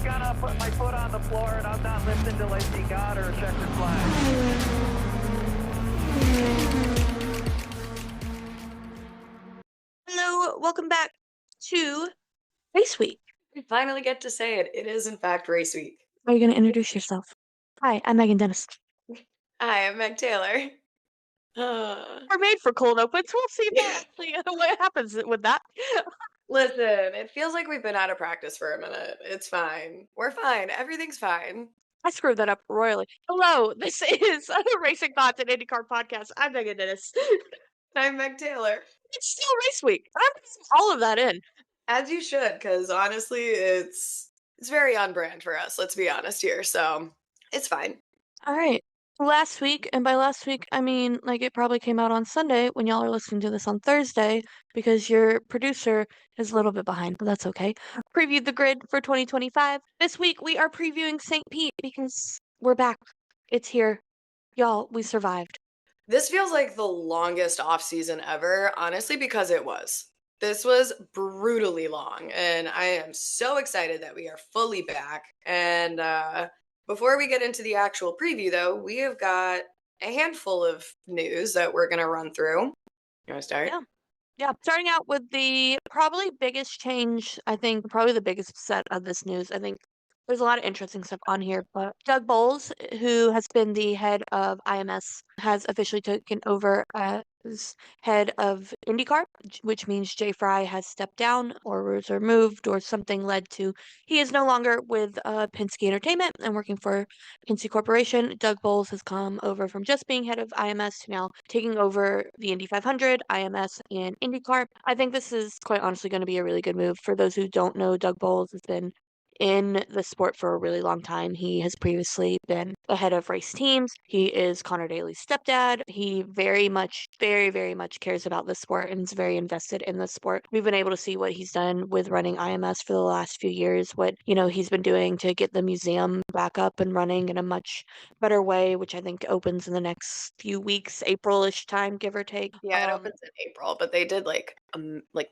gonna put my foot on the floor and I'm not lifting till I see God or a checkered flag. Hello, welcome back to Race Week. We finally get to say it. It is, in fact, race week. Are you going to introduce yourself? Hi, I'm Megan Dennis. Hi, I'm Meg Taylor. We're made for cold opens. We'll see what happens with that. Listen, it feels like we've been out of practice for a minute. It's fine. We're fine. Everything's fine. I screwed that up royally. Hello, this is a Racing Thoughts and IndyCar podcast. I'm Megan Dennis. I'm Meg Taylor. It's still Race Week. I'm putting all of that in. As you should, because honestly, it's very on brand for us. Let's be honest here. So it's fine. All right. Last week, and by last week, I mean, like, it probably came out on Sunday when y'all are listening to this on Thursday because your producer is a little bit behind, but that's okay. Previewed the grid for 2025. This week, we are previewing St. Pete because we're back. It's here. Y'all, we survived. This feels like the longest off season ever, honestly, because it was. This was brutally long, and I am so excited that we are fully back. And before we get into the actual preview, though, we have got a handful of news that we're going to run through. You want to start? Yeah. Starting out with the probably biggest change, I think, probably the biggest set of this news. I think there's a lot of interesting stuff on here, but Doug Boules, who has been the head of IMS, has officially taken over as head of IndyCar, which means Jay Fry has stepped down or was removed or something led to he is no longer with Penske Entertainment and working for Penske Corporation. Doug Boules has come over from just being head of IMS to now taking over the Indy 500, IMS, and IndyCar. I think this is quite honestly going to be a really good move. For those who don't know, Doug Boules has been in the sport for a really long time. He has previously been the head of race teams. He is Conor Daly's stepdad. He very much, very, very much cares about the sport and is very invested in the sport. We've been able to see what he's done with running IMS for the last few years, what, he's been doing to get the museum back up and running in a much better way, which I think opens in the next few weeks, April-ish time, give or take. Yeah, it opens in April, but they did like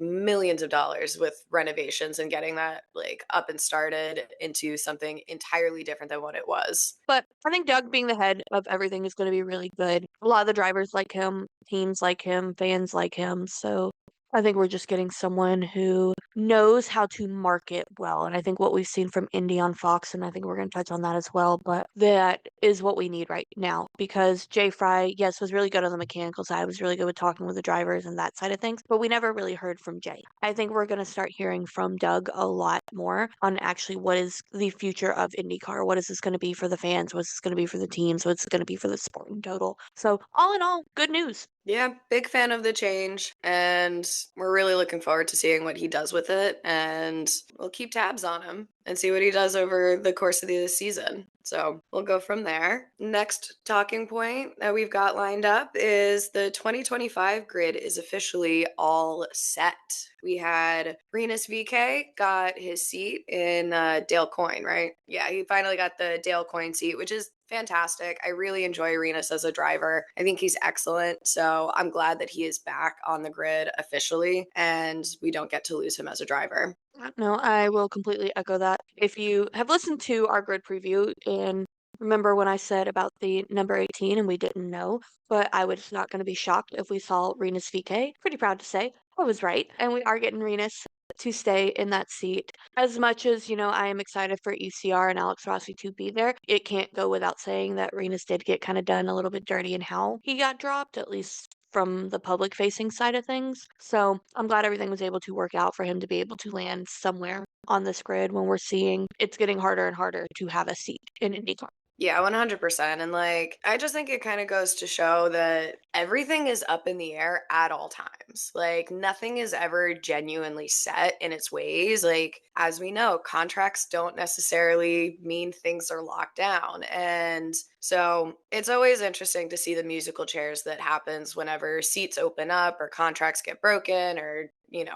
millions of dollars with renovations and getting that like up and started into something entirely different than what it was. But I think Doug being the head of everything is going to be really good. A lot of the drivers like him, teams like him, fans like him. So I think we're just getting someone who knows how to market well. And I think what we've seen from Indy on Fox, and I think we're going to touch on that as well, but that is what we need right now because Jay Fry, yes, was really good on the mechanical side, was really good with talking with the drivers and that side of things, but we never really heard from Jay. I think we're going to start hearing from Doug a lot more on actually what is the future of IndyCar. What is this going to be for the fans? What's this going to be for the teams? What's this going to be for the sport in total? So all in all, good news. Yeah, big fan of the change, and we're really looking forward to seeing what he does with it, and we'll keep tabs on him and see what he does over the course of the season. So we'll go from there. Next talking point that we've got lined up is the 2025 grid is officially all set. We had Rinus VK got his seat in Dale Coyne, right? Yeah, he finally got the Dale Coyne seat, which is fantastic. I really enjoy Rinus as a driver. I think he's excellent. So I'm glad that he is back on the grid officially and we don't get to lose him as a driver. No, I will completely echo that. If you have listened to our grid preview and remember when I said about the number 18 and we didn't know, but I was not going to be shocked if we saw Rinus VK. Pretty proud to say I was right. And we are getting Rinus to stay in that seat. As much as, I am excited for ECR and Alex Rossi to be there, it can't go without saying that Rinus did get kind of done a little bit dirty in how he got dropped, at least from the public facing side of things. So I'm glad everything was able to work out for him to be able to land somewhere on this grid when we're seeing it's getting harder and harder to have a seat in IndyCar. Yeah, 100%. And I just think it kind of goes to show that everything is up in the air at all times. Nothing is ever genuinely set in its ways. As we know, contracts don't necessarily mean things are locked down. And so it's always interesting to see the musical chairs that happens whenever seats open up or contracts get broken or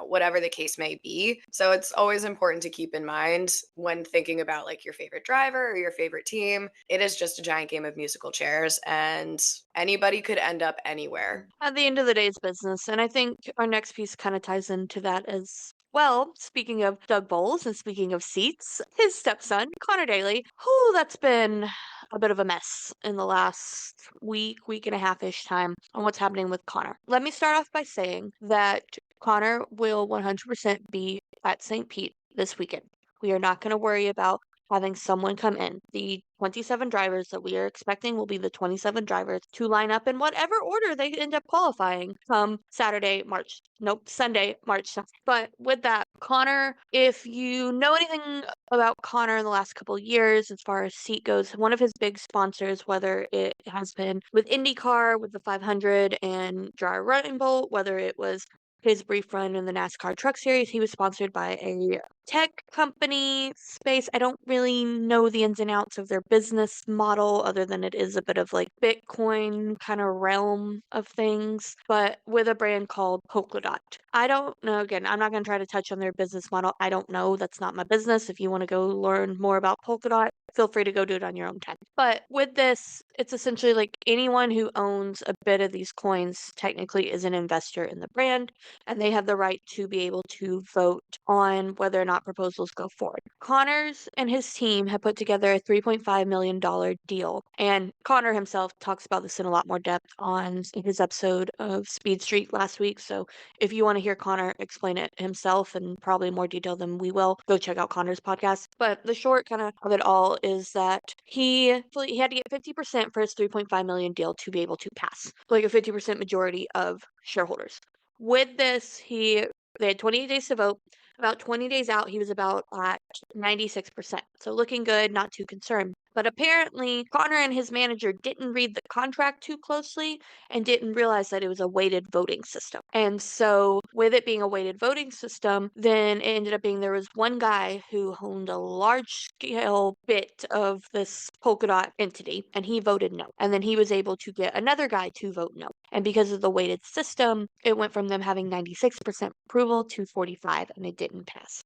whatever the case may be. So it's always important to keep in mind when thinking about your favorite driver or your favorite team. It is just a giant game of musical chairs and anybody could end up anywhere. At the end of the day, it's business. And I think our next piece kind of ties into that as Well, speaking of Doug Bowles and speaking of seats, his stepson, Conor Daly, who that's been a bit of a mess in the last week and a half-ish time on what's happening with Conor. Let me start off by saying that Conor will 100% be at St. Pete this weekend. We are not going to worry about having someone come in. The 27 drivers that we are expecting will be the 27 drivers to line up in whatever order they end up qualifying come Sunday, March 7th. But with that, Conor, if you know anything about Conor in the last couple of years, as far as seat goes, one of his big sponsors, whether it has been with IndyCar, with the 500 and Dry Running Bolt, whether it was his brief run in the NASCAR Truck Series, he was sponsored by a tech company space. I don't really know the ins and outs of their business model other than it is a bit of like Bitcoin kind of realm of things, but with a brand called Polkadot. I don't know. Again, I'm not going to try to touch on their business model. I don't know. That's not my business. If you want to go learn more about Polkadot, feel free to go do it on your own time. But with this, it's essentially like anyone who owns a bit of these coins technically is an investor in the brand, and they have the right to be able to vote on whether or not proposals go forward. Connors and his team have put together a $3.5 million deal, and Conor himself talks about this in a lot more depth on his episode of Speed Street last week. So if you want to hear Conor explain it himself in probably more detail than we will, go check out Conor's podcast. But the short kind of it all is that he had to get 50% for his 3.5 million deal to be able to pass, like a 50% majority of shareholders. With this, they had 28 days to vote. About 20 days out, he was about at 96%. So looking good, not too concerned. But apparently, Conor and his manager didn't read the contract too closely and didn't realize that it was a weighted voting system. And so, with it being a weighted voting system, then it ended up being there was one guy who owned a large scale bit of this Polkadot entity, and he voted no. And then he was able to get another guy to vote no. And because of the weighted system, it went from them having 96% approval to 45, and it didn't pass.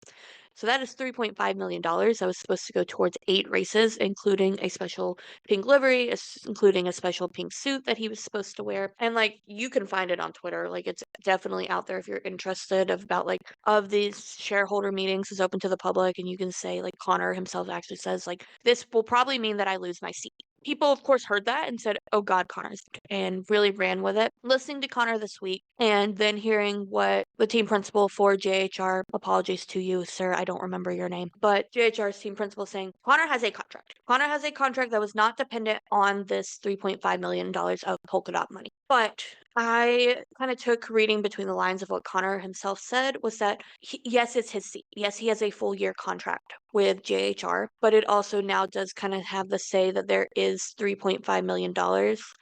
So that is $3.5 million that was supposed to go towards 8 races, including a special pink livery, including a special pink suit that he was supposed to wear. And like you can find it on Twitter. Like it's definitely out there if you're interested about like of these shareholder meetings is open to the public, and you can say like Conor himself actually says like this will probably mean that I lose my seat. People, of course, heard that and said, oh God, Conor's, and really ran with it. Listening to Conor this week and then hearing what the team principal for JHR, apologies to you, sir, I don't remember your name, but JHR's team principal saying, Conor has a contract. Conor has a contract that was not dependent on this $3.5 million of Polkadot money. But I kind of took reading between the lines of what Conor himself said was that, yes, it's his seat. Yes, he has a full year contract with JHR, but it also now does kind of have the say that there is $3.5 million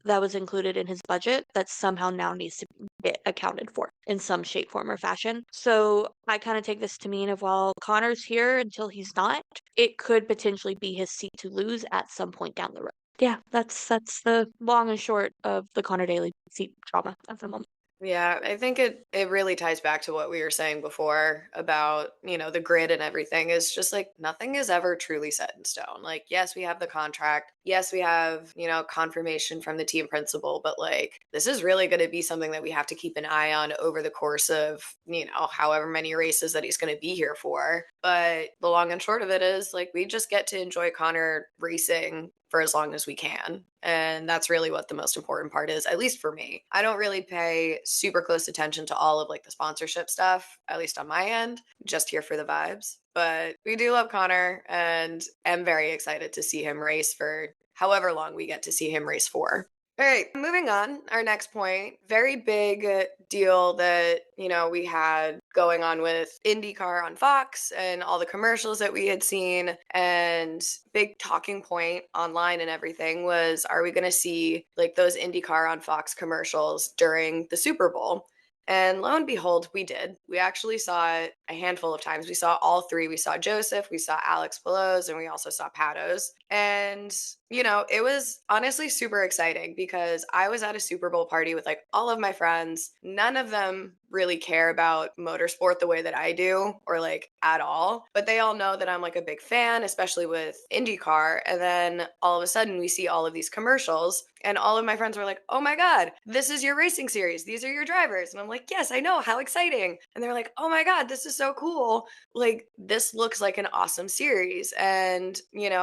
that was included in his budget that somehow now needs to get accounted for in some shape, form, or fashion. So I kind of take this to mean of while Conor's here until he's not, it could potentially be his seat to lose at some point down the road. Yeah, that's the long and short of the Conor Daly seat drama at the moment. Yeah, I think it really ties back to what we were saying before about, the grid and everything is just like nothing is ever truly set in stone. Like, yes, we have the contract. Yes, we have, confirmation from the team principal, but like this is really going to be something that we have to keep an eye on over the course of, however many races that he's going to be here for. But the long and short of it is like we just get to enjoy Conor racing for as long as we can. And that's really what the most important part is, at least for me. I don't really pay super close attention to all of like the sponsorship stuff, at least on my end, just here for the vibes. But we do love Conor and am very excited to see him race for however long we get to see him race for. All right, moving on. Our next point, very big deal that, we had going on with IndyCar on Fox and all the commercials that we had seen, and big talking point online and everything was, are we going to see like those IndyCar on Fox commercials during the Super Bowl? And lo and behold, we did. We actually saw it a handful of times. We saw all three. We saw Joseph, we saw Alex Boules, and we also saw Patos. And, it was honestly super exciting because I was at a Super Bowl party with like all of my friends. None of them really care about motorsport the way that I do or like at all, but they all know that I'm like a big fan, especially with IndyCar. And then all of a sudden we see all of these commercials and all of my friends were like, "Oh my God, this is your racing series. These are your drivers." And I'm like, "Yes, I know. How exciting." And they're like, "Oh my God, this is so cool. Like, this looks like an awesome series." And,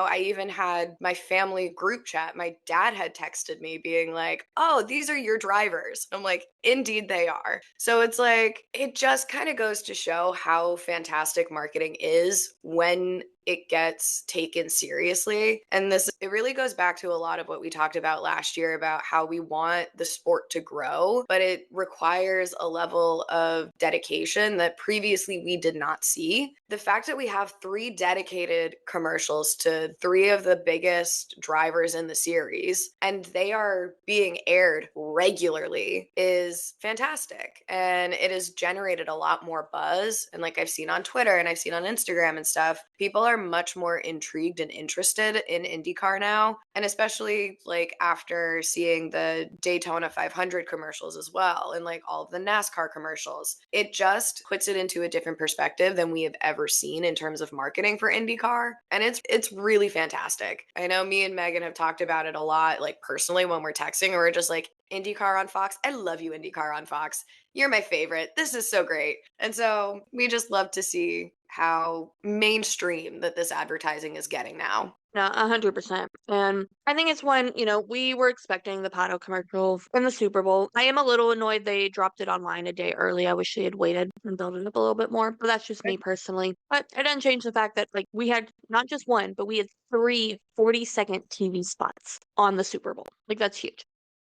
I even had my family group chat. My dad had texted me being like, "Oh, these are your drivers." I'm like, "Indeed they are." So it's like, it just kind of goes to show how fantastic marketing is when it gets taken seriously. And it really goes back to a lot of what we talked about last year about how we want the sport to grow, but it requires a level of dedication that previously we did not see. The fact that we have 3 dedicated commercials to 3 of the biggest drivers in the series, and they are being aired regularly, is fantastic. And it has generated a lot more buzz. And like I've seen on Twitter and I've seen on Instagram and stuff, people are much more intrigued and interested in IndyCar now. And especially like after seeing the Daytona 500 commercials as well, and like all of the NASCAR commercials, it just puts it into a different perspective than we have ever seen in terms of marketing for IndyCar. And it's really fantastic. I know me and Megan have talked about it a lot, like personally when we're texting, and we're just like, IndyCar on Fox. I love you, IndyCar on Fox. You're my favorite. This is so great. And so we just love to see how mainstream that this advertising is getting now. No, 100%. And I think it's when, we were expecting the Pato commercial in the Super Bowl. I am a little annoyed they dropped it online a day early. I wish they had waited and built it up a little bit more, but that's just me personally. But it doesn't change the fact that, like, we had not just one, but we had 3 40-second TV spots on the Super Bowl. Like, that's huge.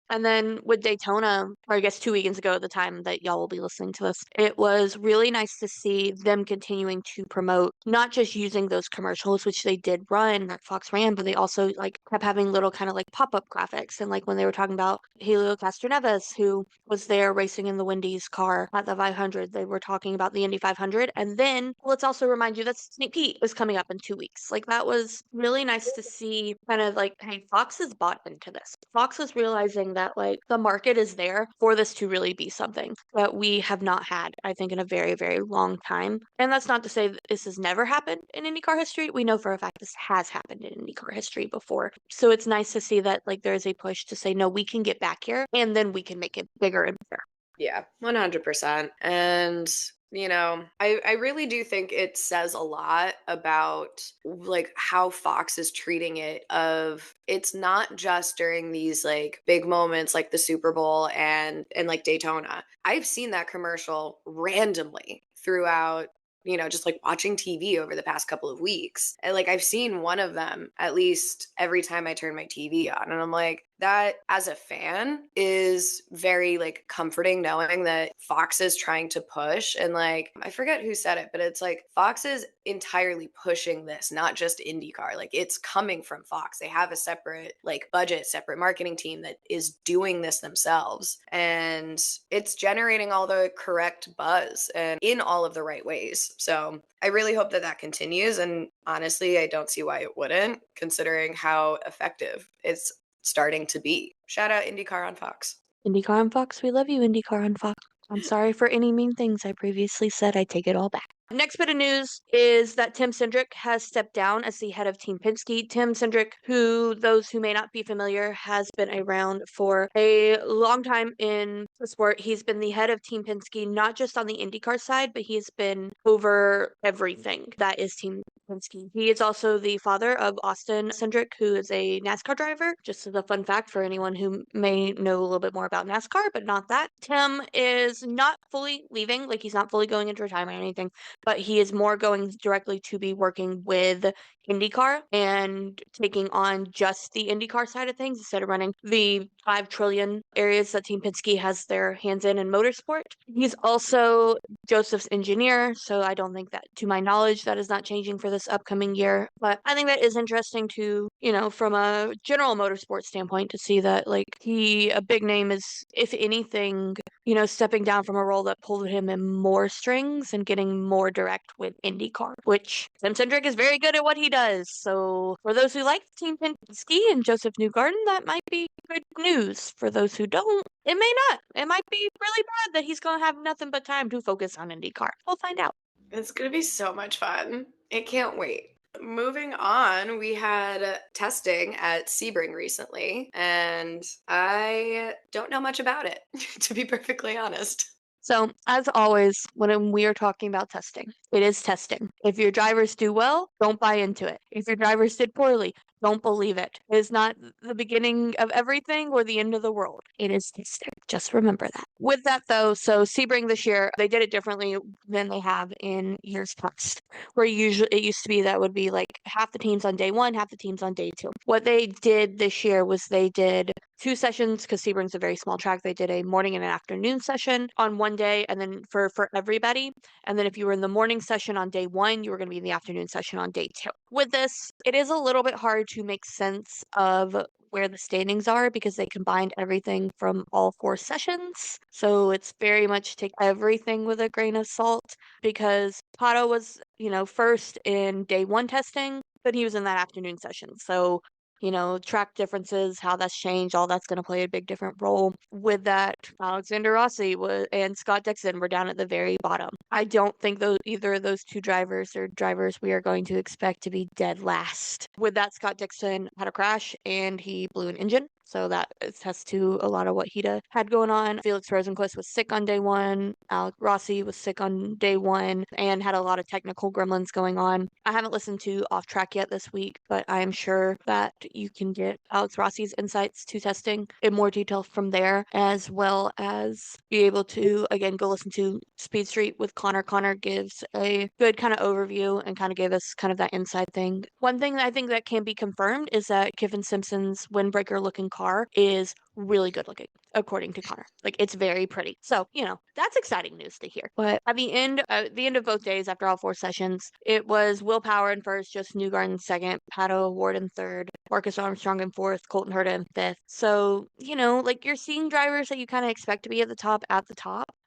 And then with Daytona, or I guess 2 weekends ago at the time that y'all will be listening to this, it was really nice to see them continuing to promote, not just using those commercials, which they did run, that Fox ran, but they also like kept having little kind of like pop-up graphics. And like when they were talking about Helio Castroneves, who was there racing in the Wendy's car at the 500, they were talking about the Indy 500. And then let's also remind you that Sneak Pete is coming up in 2 weeks. Like that was really nice to see kind of like, hey, Fox has bought into this. Fox is realizing that like the market is there for this to really be something that we have not had, I think, in a very, very long time. And that's not to say that this has never happened in IndyCar history. We know for a fact this has happened in IndyCar history before. So it's nice to see that like there's a push to say, no, we can get back here and then we can make it bigger and better. Yeah, 100%. And I really do think it says a lot about like how Fox is treating it. Of it's not just during these like big moments like the Super Bowl and like Daytona. I've seen that commercial randomly throughout, just like watching TV over the past couple of weeks. And like I've seen one of them at least every time I turn my TV on. And I'm like, that as a fan is very like comforting, knowing that Fox is trying to push. And like I forget who said it, but it's like Fox is entirely pushing this, not just IndyCar. Like it's coming from Fox. They have a separate like budget, separate marketing team that is doing this themselves, and it's generating all the correct buzz and in all of the right ways. So I really hope that that continues, and honestly I don't see why it wouldn't, considering how effective it's starting to be. Shout out IndyCar on Fox. IndyCar on Fox, we love you, IndyCar on Fox. I'm sorry for any mean things I previously said. I take it all back. Next bit of news is that Tim Cindric has stepped down as the head of Team Penske. Tim Cindric, who those who may not be familiar, has been around for a long time in the sport. He's been the head of Team Penske, not just on the IndyCar side, but he's been over everything that is Team Penske. He is also the father of Austin Cindric, who is a NASCAR driver. Just as a fun fact for anyone who may know a little bit more about NASCAR, but not that. Tim is not fully leaving, like he's not fully going into retirement or anything, but he is more going directly to be working with IndyCar and taking on just the IndyCar side of things instead of running the 5 trillion areas that Team Penske has their hands in motorsport. He's also Joseph's engineer, so I don't think that, to my knowledge, that is not changing for the this upcoming year. But I think that is interesting to, from a general motorsport standpoint, to see that like a big name is, if anything, stepping down from a role that pulled him in more strings and getting more direct with IndyCar, which Cindric is very good at what he does. So for those who like Team Penske and Joseph Newgarden, that might be good news. For those who don't, it may not. It might be really bad that he's going to have nothing but time to focus on IndyCar. We'll find out. It's going to be so much fun. I can't wait. Moving on, we had testing at Sebring recently, and I don't know much about it, to be perfectly honest. So, as always, when we are talking about testing, it is testing. If your drivers do well, don't buy into it. If your drivers did poorly, don't believe it. It is not the beginning of everything or the end of the world. It is testing. Just remember that. With that, though, so Sebring this year, they did it differently than they have in years past, where it used to be that would be like half the teams on day one, half the teams on day two. What they did this year was they did 2 sessions, because Sebring's a very small track. They did a morning and an afternoon session on one day, and then for everybody. And then if you were in the morning session on day one, you were going to be in the afternoon session on day two. With this, it is a little bit hard to make sense of where the standings are because they combined everything from all 4 sessions. So it's very much take everything with a grain of salt, because Pato was, first in day one testing, but he was in that afternoon session. So track differences, how that's changed, all that's going to play a big different role. With that, Alexander Rossi and Scott Dixon were down at the very bottom. I don't think either of those 2 drivers are drivers we are going to expect to be dead last. With that, Scott Dixon had a crash and he blew an engine. So that attests to a lot of what he had going on. Felix Rosenquist was sick on day one. Alex Rossi was sick on day one and had a lot of technical gremlins going on. I haven't listened to Off Track yet this week, but I am sure that you can get Alex Rossi's insights to testing in more detail from there, as well as be able to, again, go listen to Speed Street with Connor. Connor gives a good kind of overview and kind of gave us kind of that inside thing. One thing that I think that can be confirmed is that Kevin Simpson's windbreaker looking car is really good looking, according to Connor. Like, it's very pretty. So, that's exciting news to hear. But at the end of both days, after all 4 sessions, it was Will Power in first, Joseph Newgarden in second, Pato O'Ward in third, Marcus Armstrong in fourth, Colton Herta in fifth. So, like, you're seeing drivers that you kind of expect to be at the top.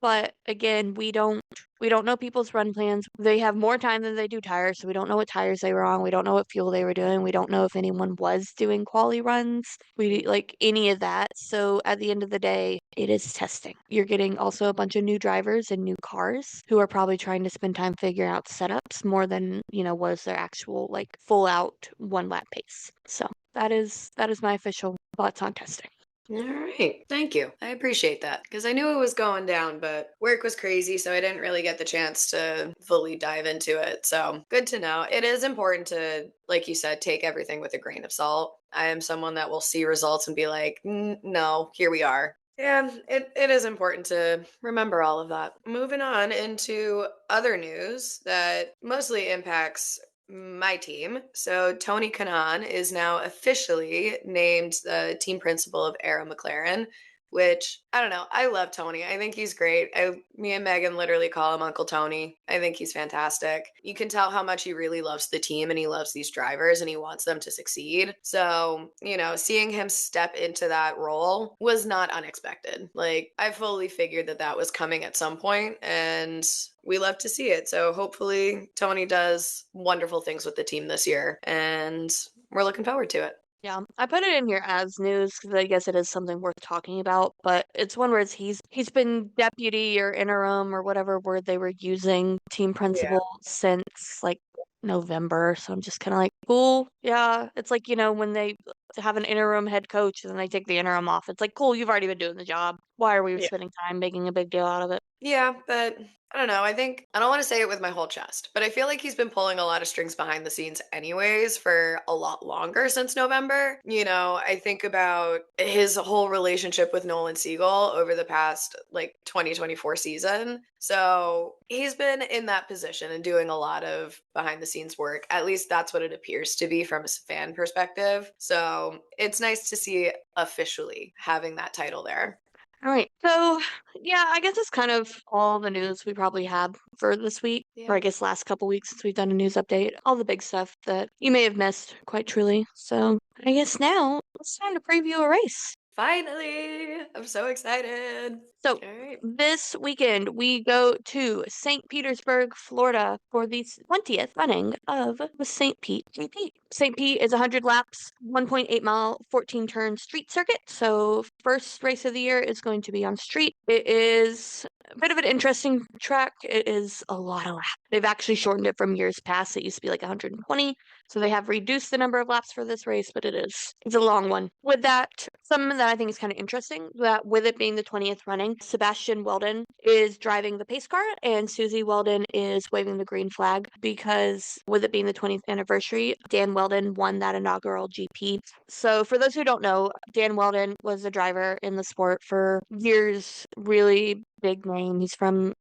But again, we don't know people's run plans. They have more time than they do tires, so we don't know what tires they were on. We don't know what fuel they were doing. We don't know if anyone was doing quali runs. We like any of that. So at the end of the day, it is testing. You're getting also a bunch of new drivers and new cars who are probably trying to spend time figuring out setups more than, was their actual like full out 1 lap pace. So that is my official thoughts on testing. All right. Thank you. I appreciate that because I knew it was going down, but work was crazy, so I didn't really get the chance to fully dive into it. So good to know. It is important to, like you said, take everything with a grain of salt. I am someone that will see results and be like, no, here we are. Yeah, it is important to remember all of that. Moving on into other news that mostly impacts my team. So Tony Kanaan is now officially named the team principal of Arrow McLaren, which I don't know. I love Tony. I think he's great. Me and Megan literally call him Uncle Tony. I think he's fantastic. You can tell how much he really loves the team and he loves these drivers and he wants them to succeed. So, seeing him step into that role was not unexpected. Like, I fully figured that was coming at some point and we love to see it. So hopefully Tony does wonderful things with the team this year and we're looking forward to it. Yeah, I put it in here as news because I guess it is something worth talking about, but it's one where he's been deputy or interim or whatever word they were using, team principal since like November. So I'm just kind of like, cool. Yeah, it's like, when they have an interim head coach and then they take the interim off. It's like, cool, you've already been doing the job. Why are we spending time making a big deal out of it? Yeah, but I don't know. I don't want to say it with my whole chest, but I feel like he's been pulling a lot of strings behind the scenes anyways for a lot longer since November. I think about his whole relationship with Nolan Siegel over the past 2024 season. So he's been in that position and doing a lot of behind the scenes work. At least that's what it appears to be from a fan perspective. So it's nice to see officially having that title there. All right. So, yeah, I guess it's kind of all the news we probably have for this week. or I guess last couple weeks since we've done a news update, all the big stuff that you may have missed, quite truly. So I guess now it's time to preview a race. Finally! I'm so excited. So All right. this weekend, we go to St. Petersburg, Florida for the 20th running of the St. Pete GP. St. Pete is 100 laps, 1.8 mile, 14 turn street circuit. So first race of the year is going to be on street. It is a bit of an interesting track. It is a lot of laps. They've actually shortened it from years past. It used to be like 120. So they have reduced the number of laps for this race, but it's a long one. With that, something that I think is kind of interesting, that with it being the 20th running, Sebastian Weldon is driving the pace car and Susie Weldon is waving the green flag because with it being the 20th anniversary, Dan Weldon won that inaugural GP. So for those who don't know, Dan Weldon was a driver in the sport for years, really big name. He's from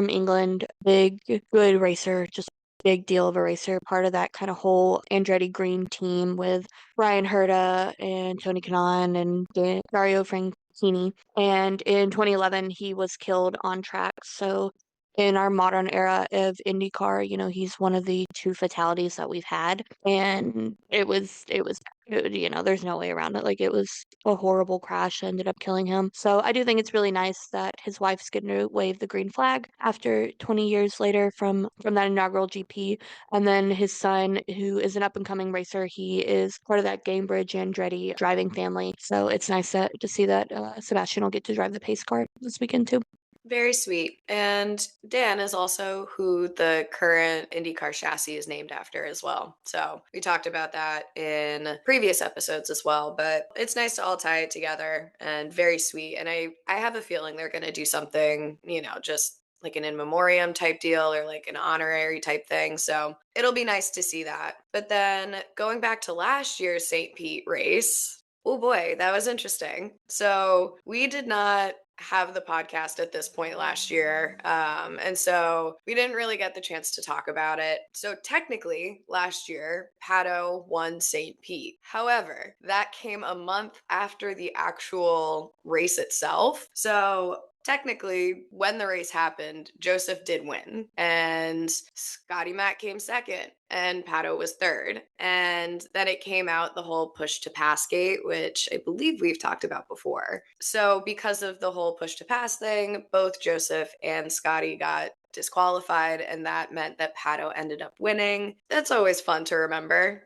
England, big, good racer, just big deal of a racer, part of that kind of whole Andretti Green team with Brian Herta and Tony Kanaan and Dario Franchitti. And in 2011, he was killed on track. So in our modern era of IndyCar, he's one of the two fatalities that we've had. And there's no way around it. Like, it was a horrible crash that ended up killing him. So I do think it's really nice that his wife's going to wave the green flag after 20 years later from that inaugural GP. And then his son, who is an up and coming racer, he is part of that Gamebridge Andretti driving family. So it's nice to see that Sebastian will get to drive the pace car this weekend too. Very sweet. And Dan is also who the current IndyCar chassis is named after as well. So we talked about that in previous episodes as well, but it's nice to all tie it together and very sweet. And I have a feeling they're going to do something, just like an in memoriam type deal or like an honorary type thing. So it'll be nice to see that. But then going back to last year's St. Pete race, oh boy, that was interesting. So we did not have the podcast at this point last year. And so we didn't really get the chance to talk about it. So technically, last year, Pato won St. Pete. However, that came a month after the actual race itself. So technically, when the race happened, Joseph did win, and Scotty Mack came second, and Pato was third. And then it came out the whole push to pass gate, which I believe we've talked about before. So because of the whole push to pass thing, both Joseph and Scotty got disqualified, and that meant that Pato ended up winning. That's always fun to remember.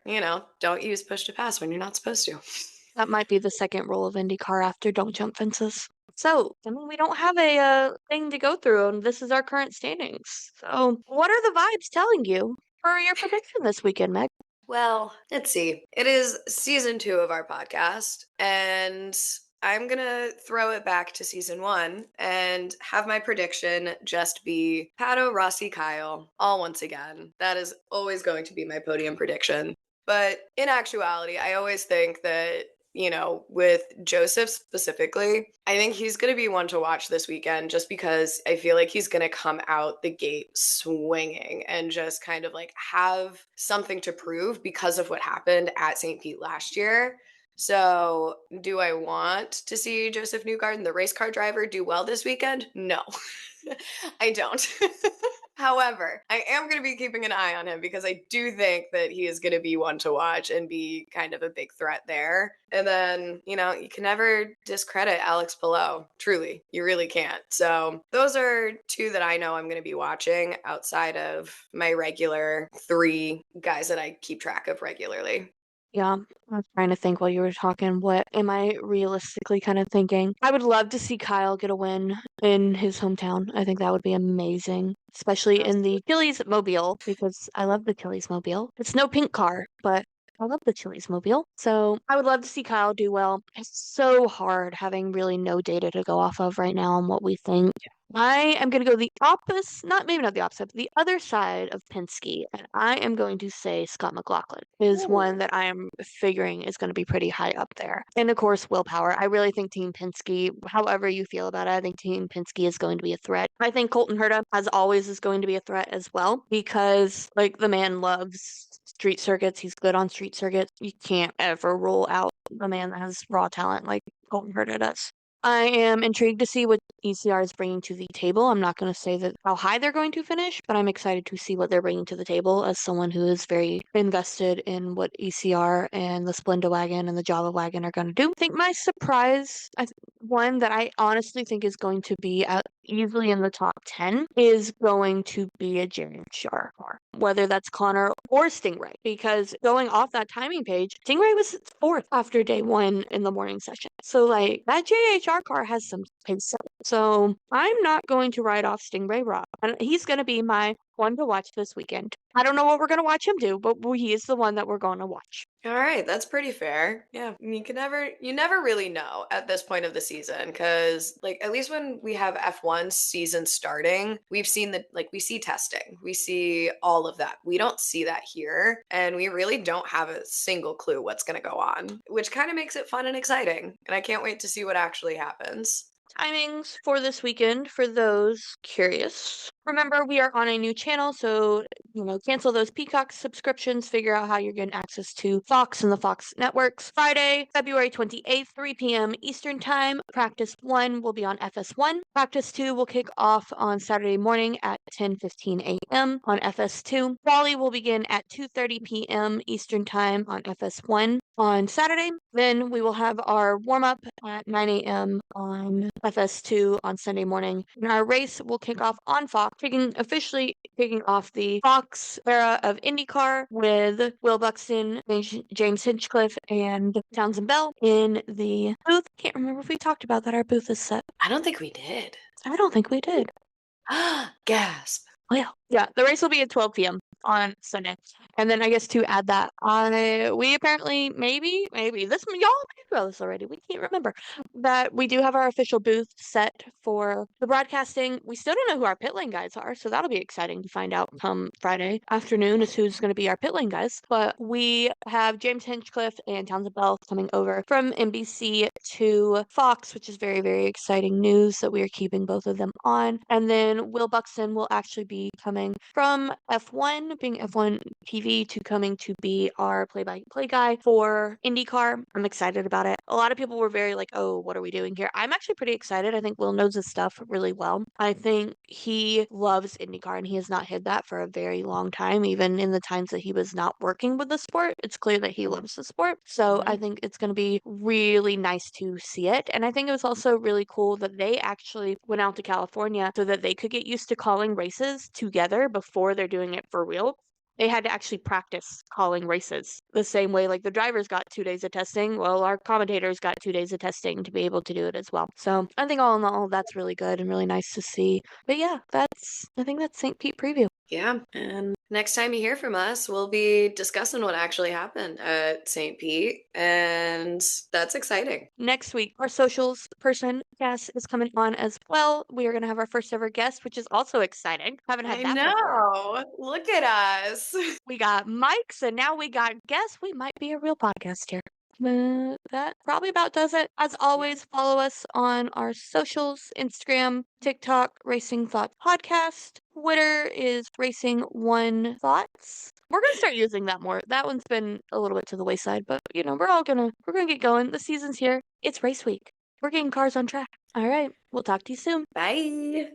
Don't use push to pass when you're not supposed to. That might be the second rule of IndyCar after don't jump fences. So, we don't have a thing to go through, and this is our current standings. So, what are the vibes telling you for your prediction this weekend, Meg? Well, let's see. It is season 2 of our podcast, and I'm going to throw it back to season 1 and have my prediction just be Pato, Rossi, Kyle, all once again. That is always going to be my podium prediction. But in actuality, I always think that with Joseph specifically, I think he's going to be one to watch this weekend just because I feel like he's going to come out the gate swinging and just kind of like have something to prove because of what happened at St. Pete last year. So do I want to see Joseph Newgarden, the race car driver, do well this weekend? No, I don't. However, I am going to be keeping an eye on him because I do think that he is going to be one to watch and be kind of a big threat there. And then, you can never discredit Alex Palou. Truly, you really can't. So those are two that I know I'm going to be watching outside of my regular 3 guys that I keep track of regularly. Yeah, I was trying to think while you were talking, what am I realistically kind of thinking? I would love to see Kyle get a win in his hometown. I think that would be amazing, especially in the Chili's Mobile, because I love the Chili's Mobile. It's no pink car, but I love the Chili's Mobile. So I would love to see Kyle do well. It's so hard having really no data to go off of right now on what we think. I am going to go the opposite, maybe not the opposite, but the other side of Penske. And I am going to say Scott McLaughlin is one that I am figuring is going to be pretty high up there. And of course, willpower. I really think Team Penske, however you feel about it, I think Team Penske is going to be a threat. I think Colton Herta, as always, is going to be a threat as well because, the man loves street circuits. He's good on street circuits. You can't ever rule out a man that has raw talent like Colton Herta does. I am intrigued to see what ECR is bringing to the table. I'm not going to say that how high they're going to finish, but I'm excited to see what they're bringing to the table as someone who is very invested in what ECR and the Splenda wagon and the Java wagon are going to do. I think my surprise, one that I honestly think is going to be easily in the top 10 is going to be a JHR car, whether that's Conor or Stingray, because going off that timing page, Stingray was fourth after day one in the morning session. So like that JHR car has some pace. So I'm not going to write off Stingray Rob. And he's going to be my one to watch this weekend. I don't know what we're going to watch him do, but he is the one that we're going to watch. All right, that's pretty fair. Yeah, you never really know at this point of the season because, like, at least when we have F1 season starting, we've seen we see testing, we see all of that. We don't see that here, and we really don't have a single clue what's going to go on, which kind of makes it fun and exciting. And I can't wait to see what actually happens. Timings for this weekend for those curious. Remember, we are on a new channel, so, cancel those Peacock subscriptions, figure out how you're getting access to Fox and the Fox networks. Friday, February 28th, 3 p.m. Eastern Time. Practice 1 will be on FS1. Practice 2 will kick off on Saturday morning at 10:15 a.m. on FS2. Quali will begin at 2:30 p.m. Eastern Time on FS1 on Saturday. Then we will have our warm-up at 9 a.m. on FS2 on Sunday morning. And our race will kick off on Fox, officially kicking off the Fox era of IndyCar with Will Buxton, James Hinchcliffe, and Townsend Bell in the booth. Can't remember if we talked about that. Our booth is set. I don't think we did. I don't think we did. Gasp. Well, yeah, the race will be at 12 p.m. on Sunday. And then I guess to add that, we apparently, maybe, y'all talked about this already. We can't remember that we do have our official booth set for the broadcasting. We still don't know who our pit lane guys are, so that'll be exciting to find out come Friday afternoon is who's going to be our pit lane guys. But we have James Hinchcliffe and Townsend Bell coming over from NBC to Fox, which is very, very exciting news that we are keeping both of them on. And then Will Buxton will actually be coming from F1, being F1 TV, to coming to be our play-by-play guy for IndyCar. I'm excited about it. A lot of people were very like, oh, what are we doing here? I'm actually pretty excited. I think Will knows his stuff really well. I think he loves IndyCar, and he has not hid that for a very long time. Even in the times that he was not working with the sport, it's clear that he loves the sport. So I think it's going to be really nice to see it. And I think it was also really cool that they actually went out to California so that they could get used to calling races together before they're doing it for real. They had to actually practice calling races the same way like the drivers got 2 days of testing. Well, our commentators got 2 days of testing to be able to do it as well. So I think all in all, that's really good and really nice to see. But yeah, I think that's St. Pete preview. Yeah, and next time you hear from us, we'll be discussing what actually happened at St. Pete, and that's exciting. Next week, our socials person guest is coming on as well. We are going to have our first ever guest, which is also exciting. Haven't had that before. Look at us. We got mics and now we got guests. We might be a real podcast here. That probably about does it. As always, follow us on our socials, Instagram, TikTok, Racing Thoughts Podcast. Twitter is Racing One Thoughts. We're gonna start using that more. That one's been a little bit to the wayside, but we're gonna get going. The season's here. It's race week. We're getting cars on track. All right, we'll talk to you soon. Bye.